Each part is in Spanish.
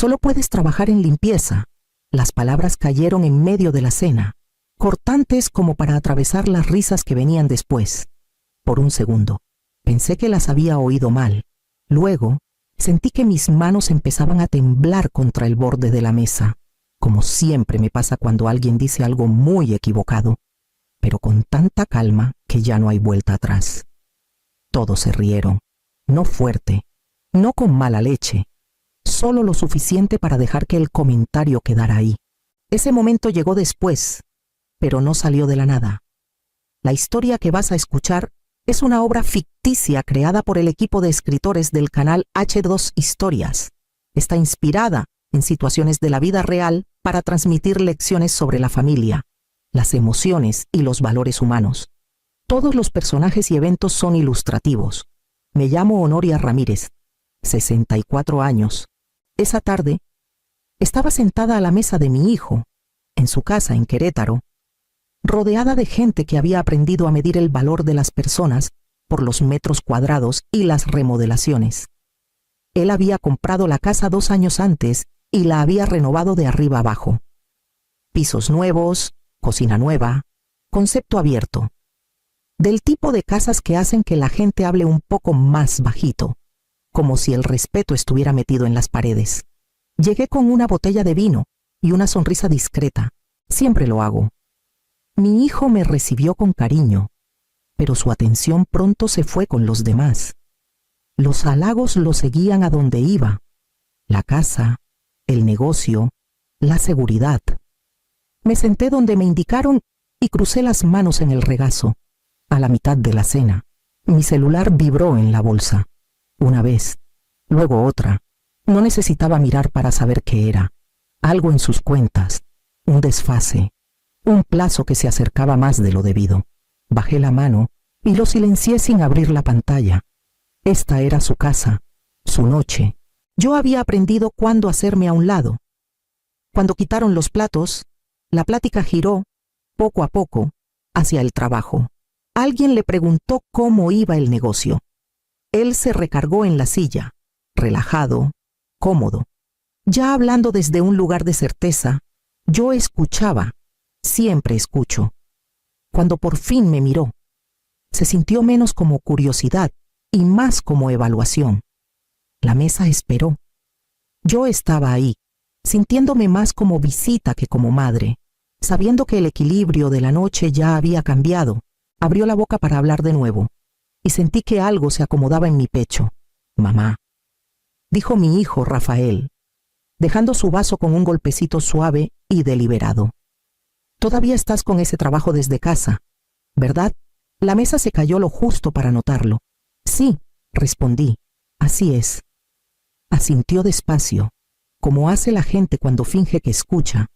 Solo puedes trabajar en limpieza. Las palabras cayeron en medio de la cena, cortantes como para atravesar las risas que venían después. Por un segundo, pensé que las había oído mal. Luego, sentí que mis manos empezaban a temblar contra el borde de la mesa, como siempre me pasa cuando alguien dice algo muy equivocado, pero con tanta calma que ya no hay vuelta atrás. Todos se rieron, no fuerte, no con mala leche, solo lo suficiente para dejar que el comentario quedara ahí. Ese momento llegó después, pero no salió de la nada. La historia que vas a escuchar es una obra ficticia creada por el equipo de escritores del canal H2 Historias. Está inspirada en situaciones de la vida real para transmitir lecciones sobre la familia, las emociones y los valores humanos. Todos los personajes y eventos son ilustrativos. Me llamo Honoria Ramírez, 64 años. Esa tarde, estaba sentada a la mesa de mi hijo, en su casa en Querétaro, rodeada de gente que había aprendido a medir el valor de las personas por los metros cuadrados y las remodelaciones. Él había comprado la casa 2 años antes y la había renovado de arriba abajo. Pisos nuevos, cocina nueva, concepto abierto. Del tipo de casas que hacen que la gente hable un poco más bajito, como si el respeto estuviera metido en las paredes. Llegué con una botella de vino y una sonrisa discreta. Siempre lo hago. Mi hijo me recibió con cariño, pero su atención pronto se fue con los demás. Los halagos lo seguían a donde iba. La casa, el negocio, la seguridad. Me senté donde me indicaron y crucé las manos en el regazo. A la mitad de la cena, mi celular vibró en la bolsa. Una vez, luego otra. No necesitaba mirar para saber qué era. Algo en sus cuentas, un desfase, un plazo que se acercaba más de lo debido. Bajé la mano y lo silencié sin abrir la pantalla. Esta era su casa, su noche. Yo había aprendido cuándo hacerme a un lado. Cuando quitaron los platos, la plática giró, poco a poco, hacia el trabajo. Alguien le preguntó cómo iba el negocio. Él se recargó en la silla, relajado, cómodo. Ya hablando desde un lugar de certeza, yo escuchaba, siempre escucho. Cuando por fin me miró, se sintió menos como curiosidad y más como evaluación. La mesa esperó. Yo estaba ahí, sintiéndome más como visita que como madre, sabiendo que el equilibrio de la noche ya había cambiado. Abrió la boca para hablar de nuevo, y sentí que algo se acomodaba en mi pecho. Mamá, dijo mi hijo Rafael, dejando su vaso con un golpecito suave y deliberado. Todavía estás con ese trabajo desde casa, ¿verdad? La mesa se cayó lo justo para notarlo. Sí, respondí, así es. Asintió despacio, como hace la gente cuando finge que escucha.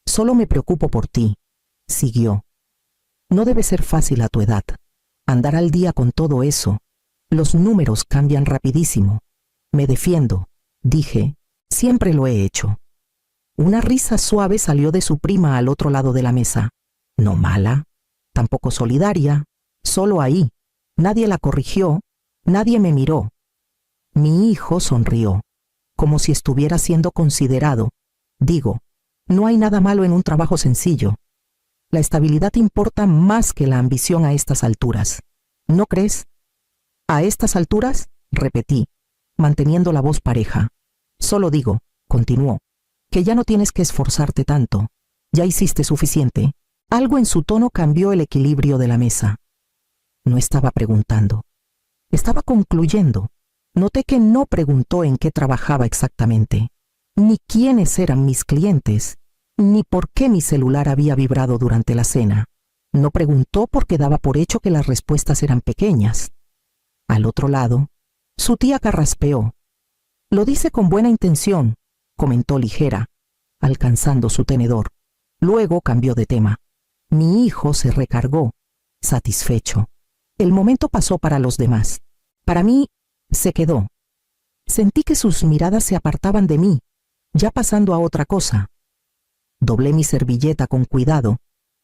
Solo me preocupo por ti, siguió. No debe ser fácil a tu edad. Andar al día con todo eso. Los números cambian rapidísimo. Me defiendo, dije, siempre lo he hecho. Una risa suave salió de su prima al otro lado de la mesa. No mala, tampoco solidaria, solo ahí. Nadie la corrigió, nadie me miró. Mi hijo sonrió, como si estuviera siendo considerado. Digo, no hay nada malo en un trabajo sencillo. La estabilidad importa más que la ambición a estas alturas. ¿No crees? ¿A estas alturas? Repetí, manteniendo la voz pareja. Solo digo, continuó, que ya no tienes que esforzarte tanto. Ya hiciste suficiente. Algo en su tono cambió el equilibrio de la mesa. No estaba preguntando. Estaba concluyendo. Noté que no preguntó en qué trabajaba exactamente, ni quiénes eran mis clientes, ni por qué mi celular había vibrado durante la cena. No preguntó porque daba por hecho que las respuestas eran pequeñas. Al otro lado, su tía carraspeó. Lo dice con buena intención, comentó ligera, alcanzando su tenedor. Luego cambió de tema. Mi hijo se recargó, satisfecho. El momento pasó para los demás. Para mí, se quedó. Sentí que sus miradas se apartaban de mí, ya pasando a otra cosa. Doblé mi servilleta con cuidado,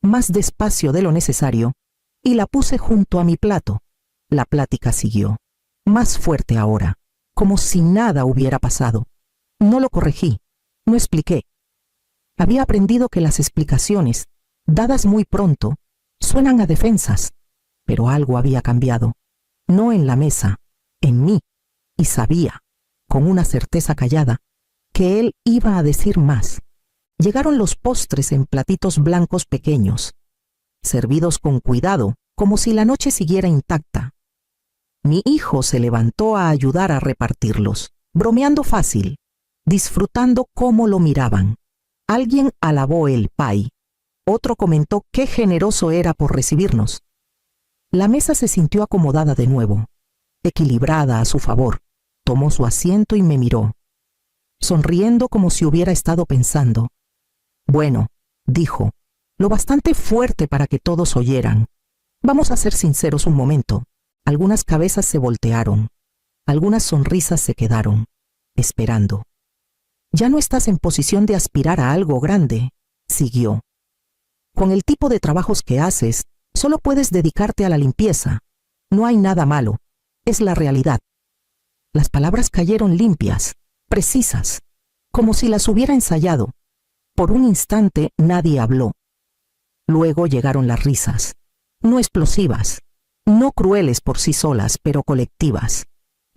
más despacio de lo necesario, y la puse junto a mi plato. La plática siguió, más fuerte ahora, como si nada hubiera pasado. No lo corregí, No expliqué. Había aprendido que las explicaciones, dadas muy pronto, suenan a defensas, pero algo había cambiado. No en la mesa, en mí, y sabía, con una certeza callada, que él iba a decir más. Llegaron los postres en platitos blancos pequeños, servidos con cuidado, como si la noche siguiera intacta. Mi hijo se levantó a ayudar a repartirlos, bromeando fácil, disfrutando cómo lo miraban. Alguien alabó el pay, otro comentó qué generoso era por recibirnos. La mesa se sintió acomodada de nuevo, equilibrada a su favor. Tomó su asiento y me miró, sonriendo como si hubiera estado pensando. Bueno, dijo, lo bastante fuerte para que todos oyeran. Vamos a ser sinceros un momento. Algunas cabezas se voltearon, algunas sonrisas se quedaron, esperando. Ya no estás en posición de aspirar a algo grande, siguió. Con el tipo de trabajos que haces, solo puedes dedicarte a la limpieza. No hay nada malo, es la realidad. Las palabras cayeron limpias, precisas, como si las hubiera ensayado. Por un instante nadie habló. Luego llegaron las risas, no explosivas, no crueles por sí solas, pero colectivas.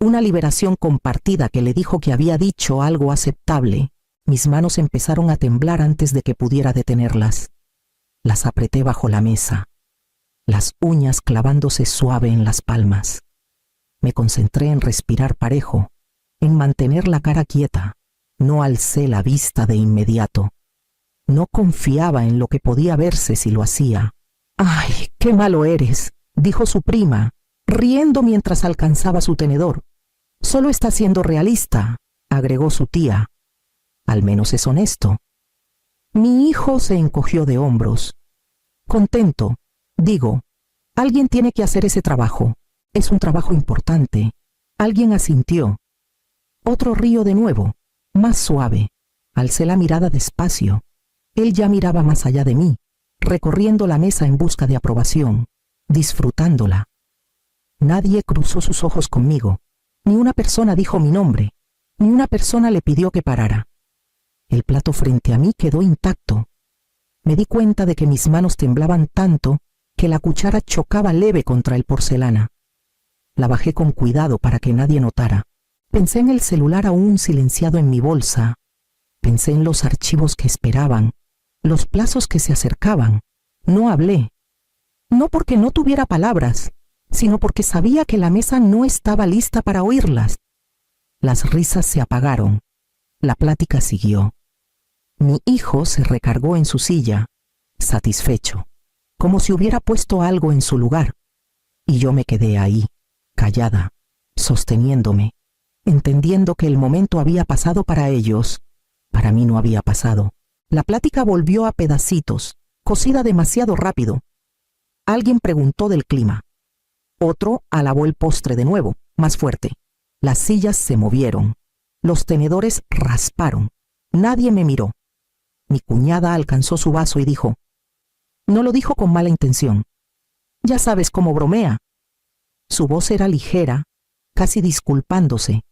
Una liberación compartida que le dijo que había dicho algo aceptable. Mis manos empezaron a temblar antes de que pudiera detenerlas. Las apreté bajo la mesa, las uñas clavándose suave en las palmas. Me concentré en respirar parejo, en mantener la cara quieta. No alcé la vista de inmediato. No confiaba en lo que podía verse si lo hacía. «¡Ay, qué malo eres!», dijo su prima, riendo mientras alcanzaba su tenedor. «Solo está siendo realista», agregó su tía. «Al menos es honesto». Mi hijo se encogió de hombros. «Contento, digo, alguien tiene que hacer ese trabajo. Es un trabajo importante». Alguien asintió. Otro río de nuevo, más suave. Alcé la mirada despacio. Él ya miraba más allá de mí, recorriendo la mesa en busca de aprobación, disfrutándola. Nadie cruzó sus ojos conmigo. Ni una persona dijo mi nombre. Ni una persona le pidió que parara. El plato frente a mí quedó intacto. Me di cuenta de que mis manos temblaban tanto que la cuchara chocaba leve contra el porcelana. La bajé con cuidado para que nadie notara. Pensé en el celular aún silenciado en mi bolsa. Pensé en los archivos que esperaban, los plazos que se acercaban. No hablé. No porque no tuviera palabras, sino porque sabía que la mesa no estaba lista para oírlas. Las risas se apagaron. La plática siguió. Mi hijo se recargó en su silla, satisfecho, como si hubiera puesto algo en su lugar. Y yo me quedé ahí, callada, sosteniéndome, entendiendo que el momento había pasado para ellos. Para mí no había pasado. La plática volvió a pedacitos, cocida demasiado rápido. Alguien preguntó del clima. Otro alabó el postre de nuevo, más fuerte. Las sillas se movieron. Los tenedores rasparon. Nadie me miró. Mi cuñada alcanzó su vaso y dijo: «No lo dijo con mala intención. Ya sabes cómo bromea». Su voz era ligera, casi disculpándose,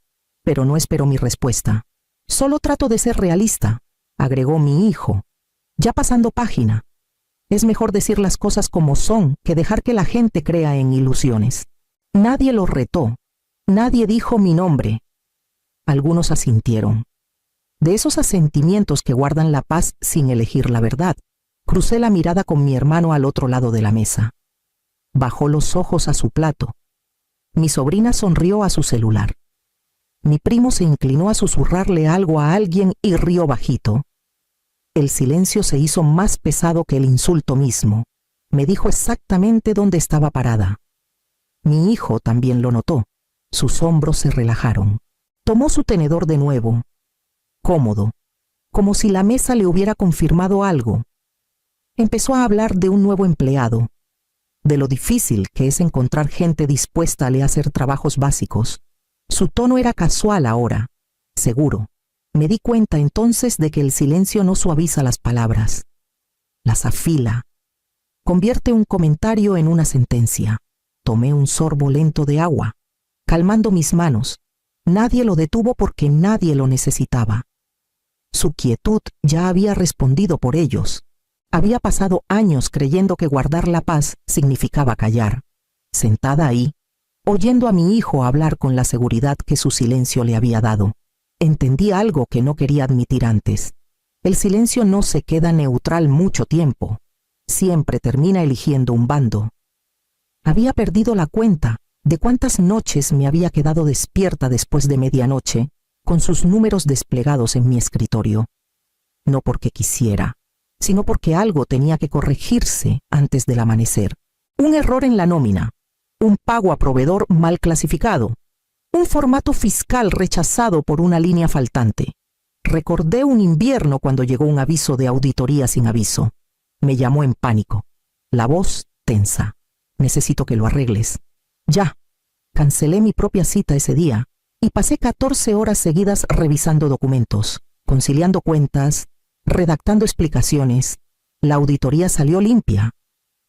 pero no esperó mi respuesta. «Solo trato de ser realista», agregó mi hijo, ya pasando página. «Es mejor decir las cosas como son que dejar que la gente crea en ilusiones». Nadie lo retó. Nadie dijo mi nombre. Algunos asintieron. De esos asentimientos que guardan la paz sin elegir la verdad, crucé la mirada con mi hermano al otro lado de la mesa. Bajó los ojos a su plato. Mi sobrina sonrió a su celular. Mi primo se inclinó a susurrarle algo a alguien y rió bajito. El silencio se hizo más pesado que el insulto mismo. Me dijo exactamente dónde estaba parada. Mi hijo también lo notó. Sus hombros se relajaron. Tomó su tenedor de nuevo, cómodo, como si la mesa le hubiera confirmado algo. Empezó a hablar de un nuevo empleado, de lo difícil que es encontrar gente dispuesta a le hacer trabajos básicos. Su tono era casual ahora, seguro. Me di cuenta entonces de que el silencio no suaviza las palabras, las afila, convierte un comentario en una sentencia. Tomé un sorbo lento de agua, calmando mis manos. Nadie lo detuvo porque nadie lo necesitaba. Su quietud ya había respondido por ellos. Había pasado años creyendo que guardar la paz significaba callar. Sentada ahí, oyendo a mi hijo hablar con la seguridad que su silencio le había dado, entendí algo que no quería admitir antes. El silencio no se queda neutral mucho tiempo. Siempre termina eligiendo un bando. Había perdido la cuenta de cuántas noches me había quedado despierta después de medianoche, con sus números desplegados en mi escritorio. No porque quisiera, sino porque algo tenía que corregirse antes del amanecer. Un error en la nómina, un pago a proveedor mal clasificado, un formato fiscal rechazado por una línea faltante. Recordé un invierno cuando llegó un aviso de auditoría sin aviso. Me llamó en pánico, la voz tensa. Necesito que lo arregles. Ya. Cancelé mi propia cita ese día y pasé 14 horas seguidas revisando documentos, conciliando cuentas, redactando explicaciones. La auditoría salió limpia.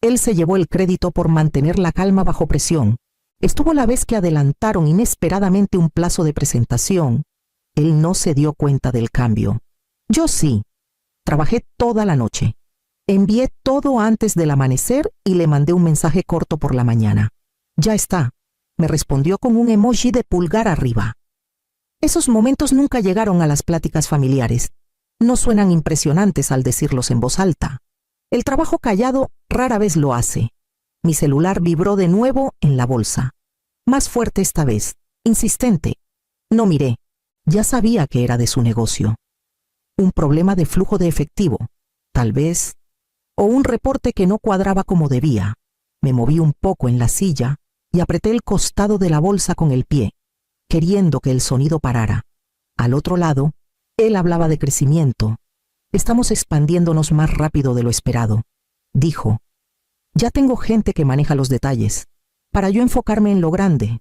Él se llevó el crédito por mantener la calma bajo presión. Estuvo la vez que adelantaron inesperadamente un plazo de presentación. Él no se dio cuenta del cambio. Yo sí. Trabajé toda la noche. Envié todo antes del amanecer y le mandé un mensaje corto por la mañana. Ya está. Me respondió con un emoji de pulgar arriba. Esos momentos nunca llegaron a las pláticas familiares. No suenan impresionantes al decirlos en voz alta. El trabajo callado rara vez lo hace. Mi celular vibró de nuevo en la bolsa. Más fuerte esta vez, insistente. No miré. Ya sabía que era de su negocio. Un problema de flujo de efectivo, tal vez, o un reporte que no cuadraba como debía. Me moví un poco en la silla y apreté el costado de la bolsa con el pie, queriendo que el sonido parara. Al otro lado, él hablaba de crecimiento. Estamos expandiéndonos más rápido de lo esperado. Dijo, ya tengo gente que maneja los detalles, para yo enfocarme en lo grande.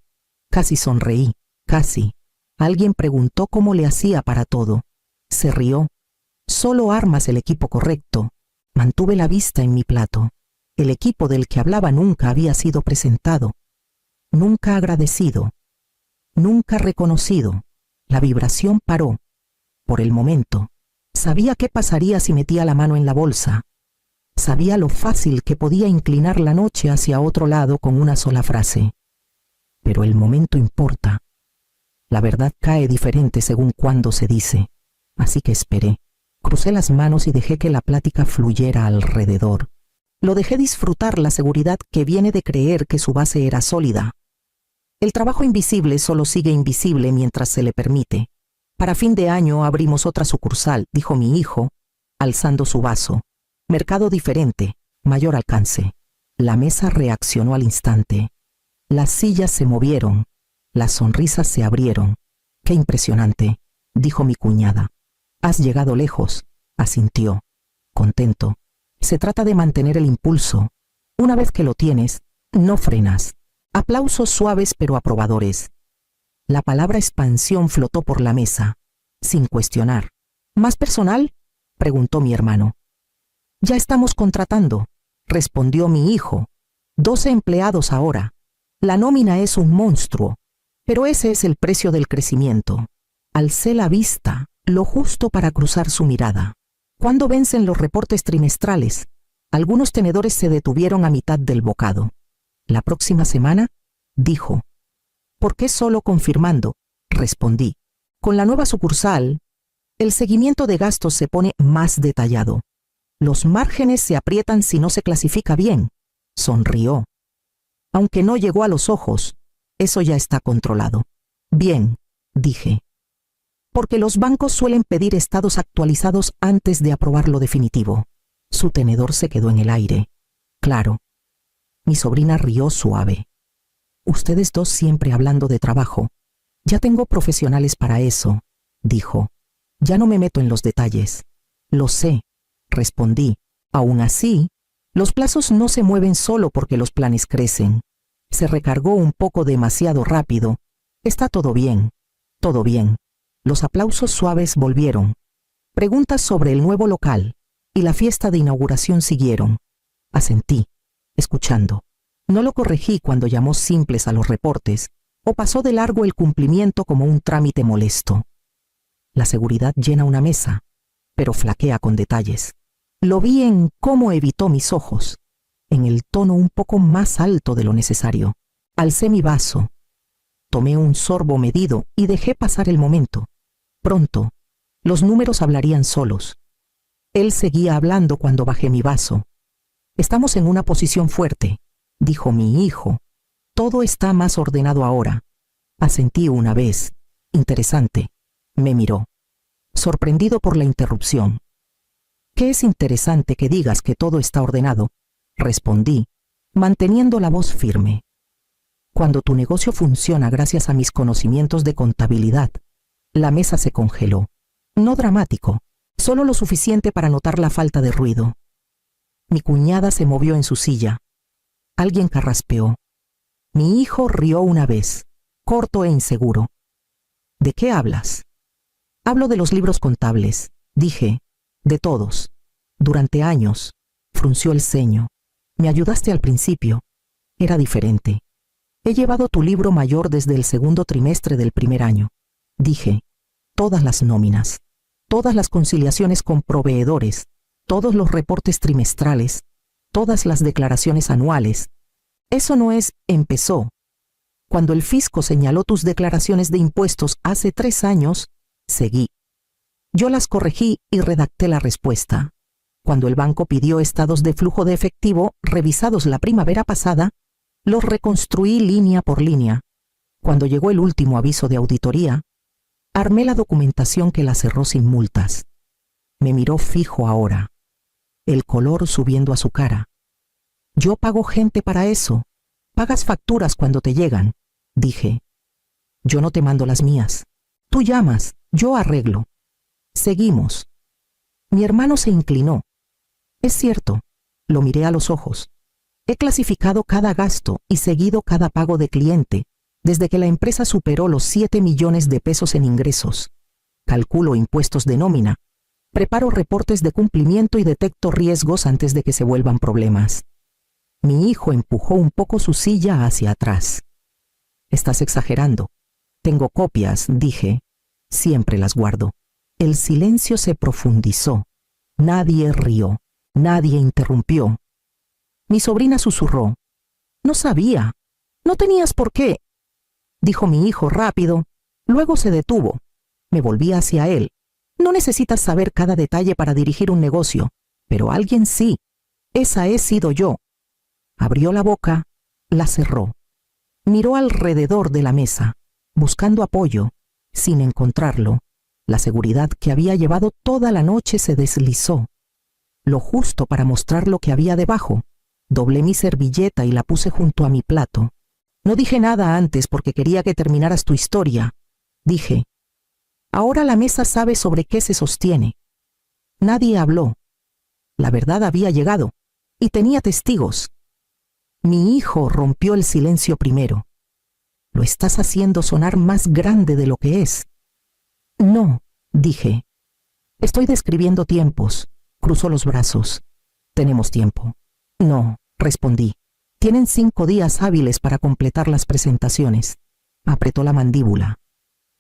Casi sonreí, casi. Alguien preguntó cómo le hacía para todo. Se rió. Solo armas el equipo correcto. Mantuve la vista en mi plato. El equipo del que hablaba nunca había sido presentado. Nunca agradecido. Nunca reconocido. La vibración paró. Por el momento. Sabía qué pasaría si metía la mano en la bolsa. Sabía lo fácil que podía inclinar la noche hacia otro lado con una sola frase. Pero el momento importa. La verdad cae diferente según cuándo se dice. Así que esperé. Crucé las manos y dejé que la plática fluyera alrededor. Lo dejé disfrutar la seguridad que viene de creer que su base era sólida. El trabajo invisible solo sigue invisible mientras se le permite. Para fin de año abrimos otra sucursal, dijo mi hijo, alzando su vaso. Mercado diferente, mayor alcance. La mesa reaccionó al instante. Las sillas se movieron. Las sonrisas se abrieron. ¡Qué impresionante!, dijo mi cuñada. Has llegado lejos, asintió. Contento. Se trata de mantener el impulso. Una vez que lo tienes, no frenas. Aplausos suaves pero aprobadores. La palabra expansión flotó por la mesa, sin cuestionar. ¿Más personal?, preguntó mi hermano. Ya estamos contratando, respondió mi hijo. 12 empleados ahora. La nómina es un monstruo, pero ese es el precio del crecimiento. Alcé la vista, lo justo para cruzar su mirada. ¿Cuándo vencen los reportes trimestrales? Algunos tenedores se detuvieron a mitad del bocado. ¿La próxima semana?, dijo. ¿Por qué solo confirmando?, respondí. Con la nueva sucursal, el seguimiento de gastos se pone más detallado. Los márgenes se aprietan si no se clasifica bien. Sonrió. Aunque no llegó a los ojos, eso ya está controlado. Bien, dije. Porque los bancos suelen pedir estados actualizados antes de aprobar lo definitivo. Su tenedor se quedó en el aire. Claro. Mi sobrina rió suave. Ustedes dos siempre hablando de trabajo. Ya tengo profesionales para eso, dijo. Ya no me meto en los detalles. Lo sé, respondí. Aún así, los plazos no se mueven solo porque los planes crecen. Se recargó un poco demasiado rápido. Está todo bien, todo bien. Los aplausos suaves volvieron. Preguntas sobre el nuevo local y la fiesta de inauguración siguieron. Asentí, escuchando. No lo corregí cuando llamó simples a los reportes o pasó de largo el cumplimiento como un trámite molesto. La seguridad llena una mesa, pero flaquea con detalles. Lo vi en cómo evitó mis ojos, en el tono un poco más alto de lo necesario. Alcé mi vaso, tomé un sorbo medido y dejé pasar el momento. Pronto, los números hablarían solos. Él seguía hablando cuando bajé mi vaso. Estamos en una posición fuerte, dijo mi hijo. Todo está más ordenado ahora. Asentí una vez. Interesante. Me miró, sorprendido por la interrupción. ¿Qué es interesante que digas que todo está ordenado? Respondí, manteniendo la voz firme. Cuando tu negocio funciona gracias a mis conocimientos de contabilidad. La mesa se congeló. No dramático, solo lo suficiente para notar la falta de ruido. Mi cuñada se movió en su silla. Alguien carraspeó. Mi hijo rió una vez, corto e inseguro. ¿De qué hablas? Hablo de los libros contables, dije, de todos. Durante años, frunció el ceño. Me ayudaste al principio. Era diferente. He llevado tu libro mayor desde el segundo trimestre del primer año. Dije, todas las nóminas, todas las conciliaciones con proveedores, todos los reportes trimestrales, todas las declaraciones anuales. Eso no es empezó. Cuando el fisco señaló tus declaraciones de impuestos hace 3 años, seguí. Yo las corregí y redacté la respuesta. Cuando el banco pidió estados de flujo de efectivo revisados la primavera pasada, los reconstruí línea por línea. Cuando llegó el último aviso de auditoría, armé la documentación que la cerró sin multas. Me miró fijo ahora, el color subiendo a su cara. Yo pago gente para eso. Pagas facturas cuando te llegan, dije. Yo no te mando las mías. Tú llamas, yo arreglo. Seguimos. Mi hermano se inclinó. Es cierto, lo miré a los ojos. He clasificado cada gasto y seguido cada pago de cliente desde que la empresa superó los 7 millones de pesos en ingresos. Calculo impuestos de nómina. Preparo reportes de cumplimiento y detecto riesgos antes de que se vuelvan problemas. Mi hijo empujó un poco su silla hacia atrás. Estás exagerando. Tengo copias, dije. Siempre las guardo. El silencio se profundizó. Nadie rió. Nadie interrumpió. Mi sobrina susurró. No sabía. No tenías por qué. Dijo mi hijo rápido. Luego se detuvo. Me volví hacia él. No necesitas saber cada detalle para dirigir un negocio, pero alguien sí. Esa he sido yo. Abrió la boca, la cerró. Miró alrededor de la mesa, buscando apoyo, sin encontrarlo. La seguridad que había llevado toda la noche se deslizó. Lo justo para mostrar lo que había debajo. Doblé mi servilleta y la puse junto a mi plato. No dije nada antes porque quería que terminaras tu historia. Dije, ahora la mesa sabe sobre qué se sostiene. Nadie habló. La verdad había llegado, y tenía testigos. Mi hijo rompió el silencio primero. Lo estás haciendo sonar más grande de lo que es. No, dije. Estoy describiendo tiempos. Cruzó los brazos. Tenemos tiempo. No, respondí. Tienen 5 días hábiles para completar las presentaciones. Apretó la mandíbula.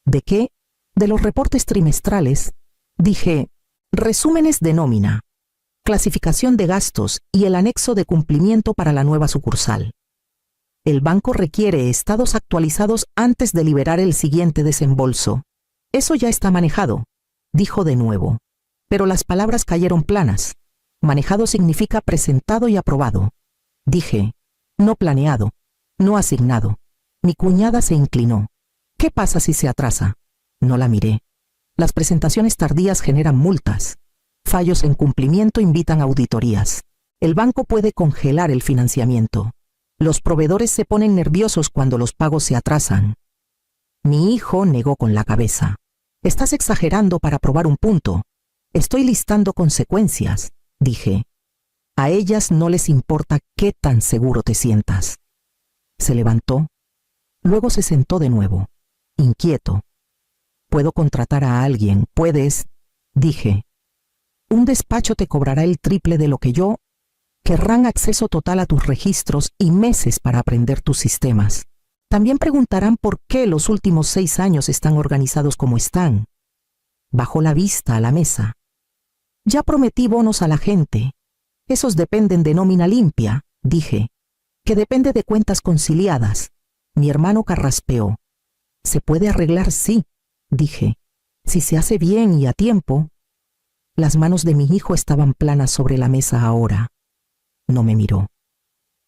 ¿De qué? De los reportes trimestrales. Dije, resúmenes de nómina, clasificación de gastos y el anexo de cumplimiento para la nueva sucursal. El banco requiere estados actualizados antes de liberar el siguiente desembolso. Eso ya está manejado, dijo de nuevo. Pero las palabras cayeron planas. Manejado significa presentado y aprobado. Dije, no planeado, no asignado. Mi cuñada se inclinó. ¿Qué pasa si se atrasa? No la miré. Las presentaciones tardías generan multas. Fallos en cumplimiento invitan a auditorías. El banco puede congelar el financiamiento. Los proveedores se ponen nerviosos cuando los pagos se atrasan. Mi hijo negó con la cabeza. Estás exagerando para probar un punto. Estoy listando consecuencias, dije. A ellas no les importa qué tan seguro te sientas. Se levantó. Luego se sentó de nuevo, inquieto. Puedo contratar a alguien, puedes, dije. Un despacho te cobrará el triple de lo que yo. Querrán acceso total a tus registros y meses para aprender tus sistemas. También preguntarán por qué los últimos 6 años están organizados como están. Bajó la vista a la mesa. Ya prometí bonos a la gente. Esos dependen de nómina limpia, dije. Que depende de cuentas conciliadas. Mi hermano carraspeó. Se puede arreglar, sí, dije. Si se hace bien y a tiempo. Las manos de mi hijo estaban planas sobre la mesa ahora. No me miró.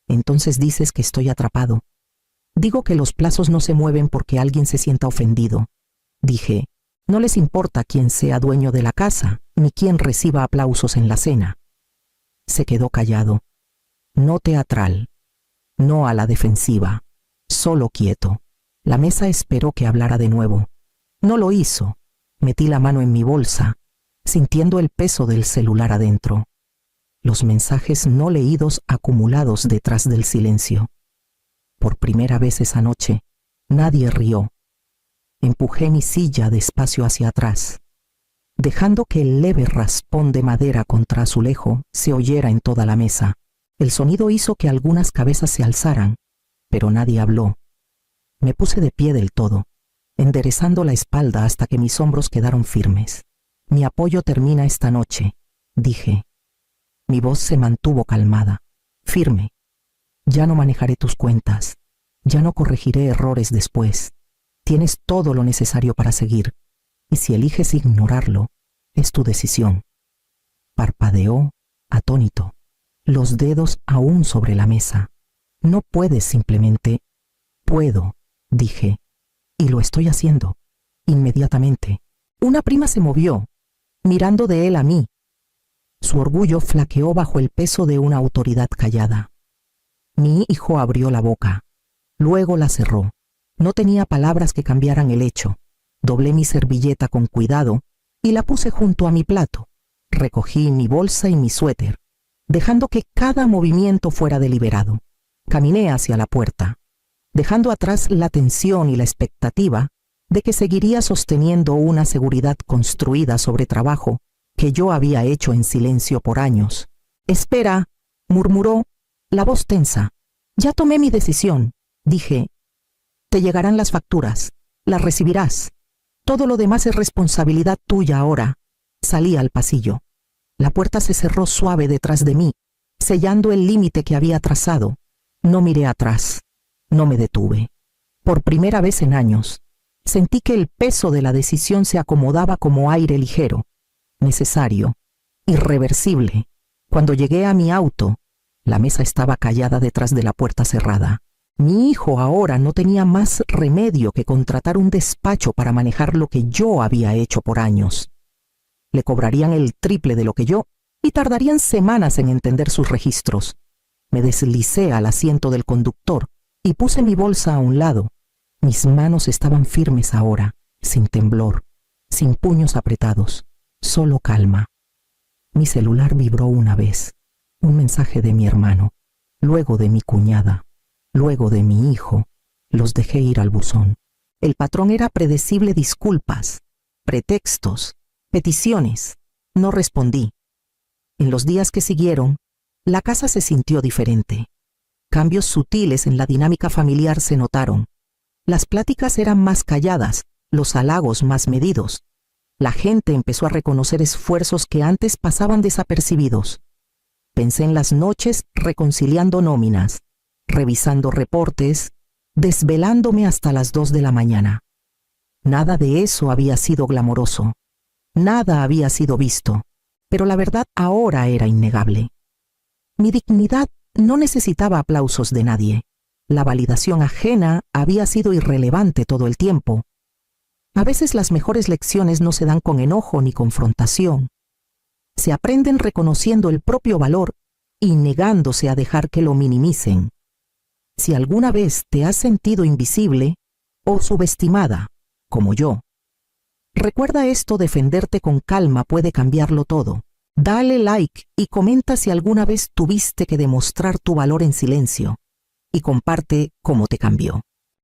Entonces dices que estoy atrapado. Digo que los plazos no se mueven porque alguien se sienta ofendido. Dije, no les importa quién sea dueño de la casa, ni quién reciba aplausos en la cena. Se quedó callado. No teatral. No a la defensiva. Solo quieto. La mesa esperó que hablara de nuevo. No lo hizo. Metí la mano en mi bolsa, sintiendo el peso del celular adentro. Los mensajes no leídos acumulados detrás del silencio. Por primera vez esa noche, nadie rió. Empujé mi silla despacio hacia atrás, dejando que el leve raspón de madera contra azulejo se oyera en toda la mesa. El sonido hizo que algunas cabezas se alzaran, pero nadie habló. Me puse de pie del todo, enderezando la espalda hasta que mis hombros quedaron firmes. Mi apoyo termina esta noche, dije. Mi voz se mantuvo calmada, firme. Ya no manejaré tus cuentas, ya no corregiré errores después. Tienes todo lo necesario para seguir, y si eliges ignorarlo, es tu decisión. Parpadeó, atónito, los dedos aún sobre la mesa. No puedes simplemente. Puedo, dije, y lo estoy haciendo, inmediatamente. Una prima se movió, mirando de él a mí. Su orgullo flaqueó bajo el peso de una autoridad callada. Mi hijo abrió la boca, luego la cerró. No tenía palabras que cambiaran el hecho. Doblé mi servilleta con cuidado y la puse junto a mi plato. Recogí mi bolsa y mi suéter, dejando que cada movimiento fuera deliberado. Caminé hacia la puerta, dejando atrás la tensión y la expectativa de que seguiría sosteniendo una seguridad construida sobre trabajo que yo había hecho en silencio por años. «Espera», murmuró, la voz tensa. «Ya tomé mi decisión», dije. «Te llegarán las facturas, las recibirás. Todo lo demás es responsabilidad tuya ahora». Salí al pasillo. La puerta se cerró suave detrás de mí, sellando el límite que había trazado. No miré atrás. No me detuve. Por primera vez en años, sentí que el peso de la decisión se acomodaba como aire ligero, necesario, irreversible. Cuando llegué a mi auto, la mesa estaba callada detrás de la puerta cerrada. Mi hijo ahora no tenía más remedio que contratar un despacho para manejar lo que yo había hecho por años. Le cobrarían el triple de lo que yo y tardarían semanas en entender sus registros. Me deslicé al asiento del conductor y puse mi bolsa a un lado. Mis manos estaban firmes ahora, sin temblor, sin puños apretados, solo calma. Mi celular vibró una vez, un mensaje de mi hermano, luego de mi cuñada, luego de mi hijo. Los dejé ir al buzón. El patrón era predecible: disculpas, pretextos, peticiones. No respondí. En los días que siguieron, la casa se sintió diferente. Cambios sutiles en la dinámica familiar se notaron. Las pláticas eran más calladas, los halagos más medidos. La gente empezó a reconocer esfuerzos que antes pasaban desapercibidos. Pensé en las noches reconciliando nóminas, revisando reportes, desvelándome hasta las 2 de la mañana. Nada de eso había sido glamoroso. Nada había sido visto, pero la verdad ahora era innegable. Mi dignidad no necesitaba aplausos de nadie. La validación ajena había sido irrelevante todo el tiempo. A veces las mejores lecciones no se dan con enojo ni confrontación. Se aprenden reconociendo el propio valor y negándose a dejar que lo minimicen. Si alguna vez te has sentido invisible o subestimada, como yo, recuerda esto: defenderte con calma puede cambiarlo todo. Dale like y comenta si alguna vez tuviste que demostrar tu valor en silencio. Y comparte cómo te cambió.